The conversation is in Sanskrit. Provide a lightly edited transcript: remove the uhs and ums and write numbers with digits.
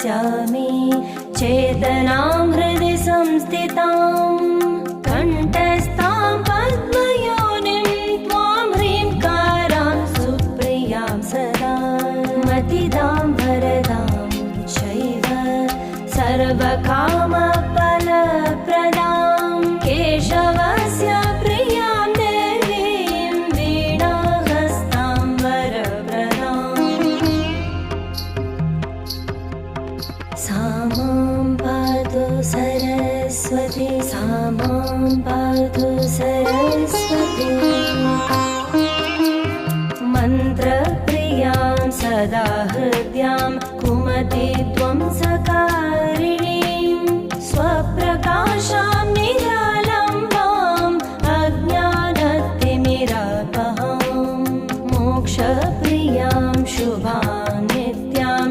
पश्यामि चेतनां हृदि संस्थितां कण्ठस्थां पद्मयोनिं त्वां ह्रीङ्कारां सुप्रियां सदा मतिदां वरदां चैव सर्वकामफलप्रदां केशवस्य प्रियां देवीं वीणाहस्तां वरप्रदाम् सा मां पातु सरस्वती सा मां पातु सरस्वती मन्त्रप्रियां सदा हृद्यां कुमति त्वं सका